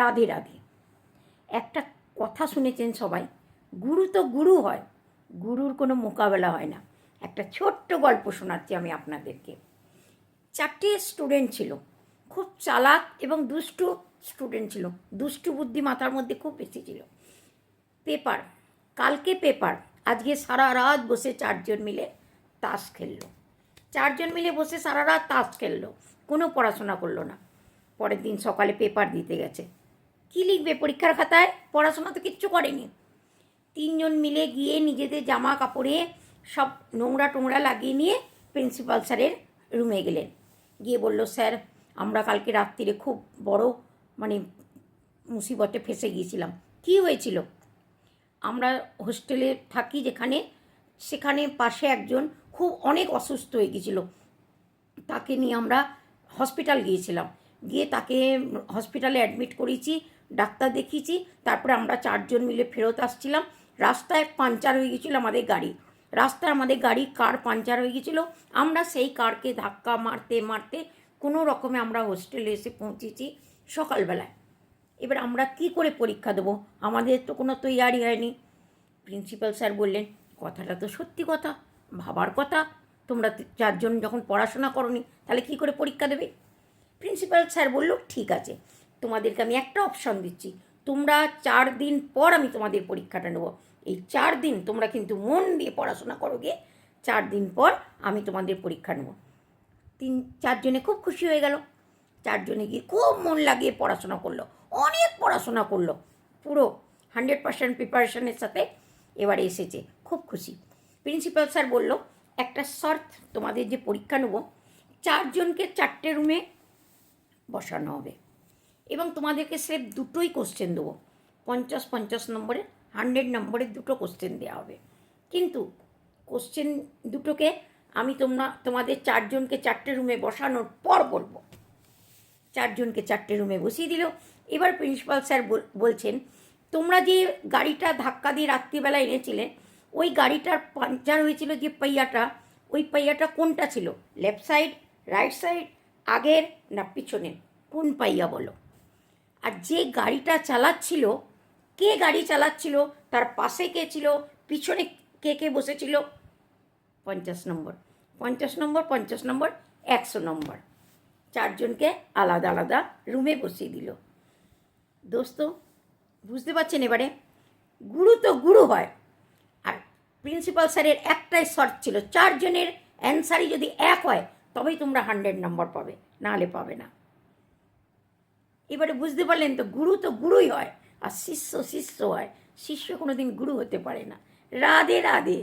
রাধে রাধে। একটা কথা শুনেছেন সবাই, গুরু তো গুরু হয়, গুরুর কোনো মোকাবেলা হয় না। একটা ছোট্ট গল্প শোনাচ্ছি আমি আপনাদেরকে। 4টে স্টুডেন্ট ছিল, খুব চালাক এবং দুষ্টু স্টুডেন্ট ছিল, দুষ্টু বুদ্ধি মাথার মধ্যে খুব বেশি ছিল। পেপার, কালকে পেপার, আজকে সারা রাত বসে 4জন মিলে তাস খেললো। 4জন মিলে বসে সারা রাত তাস খেললো, কোনো পড়াশোনা করলো না। পরের দিন সকালে পেপার দিতে গেছে, কী লিখবে পরীক্ষার খাতায়? পড়াশোনা তো কিচ্ছু করেনি। 3জন মিলে গিয়ে নিজেদের জামা কাপড়ে সব নোংরা টোংরা লাগিয়ে নিয়ে প্রিন্সিপাল স্যারের রুমে গেলেন। গিয়ে বলল, স্যার আমরা কালকে রাত্রিরে খুব বড় মুসিবতে ফেসে গিয়েছিলাম। কি হয়েছিল? আমরা হোস্টেলে থাকি যেখানে, সেখানে পাশে একজন খুব অনেক অসুস্থ হয়ে গিয়েছিল। তাকে নিয়ে আমরা হসপিটাল গিয়েছিলাম, গিয়ে তাকে হসপিটালে অ্যাডমিট করেছি, ডাক্তার দেখিয়েছি। তারপরে আমরা 4জন মিলে ফেরত আসছিলাম, রাস্তায় পাঞ্চার হয়ে গিয়েছিল আমাদের গাড়ি। রাস্তায় আমাদের কার পাঞ্চার হয়ে গিয়েছিলো। আমরা সেই কারকে ধাক্কা মারতে মারতে কোনো রকমে আমরা হোস্টেলে এসে পৌঁছেছি সকালবেলায়। এবার আমরা কি করে পরীক্ষা দেবো? আমাদের তো কোনো তৈয়ারি হয়নি। প্রিন্সিপাল স্যার বললেন, কথাটা তো সত্যি কথা, ভাবার কথা। তোমরা 4জন যখন পড়াশোনা করোনি, তাহলে কি করে পরীক্ষা দেবে? প্রিন্সিপাল স্যার বলল, ঠিক আছে, তোমাদেরকে আমি একটা অপশন দিচ্ছি। তোমরা 4 দিন পর আমি তোমাদের পরীক্ষাটা নেব। এই 4 দিন তোমরা কিন্তু মন দিয়ে পড়াশোনা করো, গিয়ে 4 দিন পর আমি তোমাদের পরীক্ষা নেব। 4জনে খুব খুশি হয়ে গেল। 4জনে গিয়ে খুব মন লাগিয়ে পড়াশোনা করলো, অনেক পড়াশোনা করলো, পুরো 100% প্রিপারেশনের সাথে এবারে এসেছে, খুব খুশি। প্রিন্সিপাল স্যার বলল, একটা শর্ত, তোমাদের যে পরীক্ষা নেব 4জনকে 4টে রুমে বসানো হবে এবং তোমাদেরকে সির্ফ 2টোই কোশ্চেন দেবো। 50-50 নম্বরের, 100 নম্বরের 2টো কোশ্চেন দেওয়া হবে। কিন্তু কোশ্চেন 2টোকে আমি তোমাদের 4জনকে 4টে রুমে বসানোর পর বলবো। 4জনকে 4টে রুমে বসিয়ে দিল। এবার প্রিন্সিপাল স্যার বলছেন, তোমরা যে গাড়িটা ধাক্কা দিয়ে রাত্রিবেলা এনেছিলে, ওই গাড়িটার পাঞ্চার হয়েছিল যে পাইয়াটা, ওই পাইয়াটা কোনটা ছিল? লেফট সাইড, রাইট সাইড, আগের না পিছনে? কোন পাইয়া বলো? আর যে গাড়িটা চালাচ্ছিল, কে গাড়ি চালাচ্ছিল, তার পাশে কে ছিল, পিছনে কে কে বসেছিল? 50 নম্বর, 50 নম্বর, 50 নম্বর, 100 নম্বর। 4জনকে আলাদা আলাদা রুমে বসিয়ে দিল। দোস্ত, বুঝতে পারছেন এবারে? গুরু তো গুরু হয়। আর প্রিন্সিপাল স্যারের একটাই শর্ত ছিল, 4জনের অ্যান্সারই যদি এক হয় তবেই তোমরা 100 নম্বর পাবে, নাহলে পাবে না। এবারে বুঝতে পারলেন তো, গুরু তো গুরুই হয়, আর শিষ্য শিষ্য হয়, শিষ্য কোনো দিন গুরু হতে পারে না। রাধে রাধে।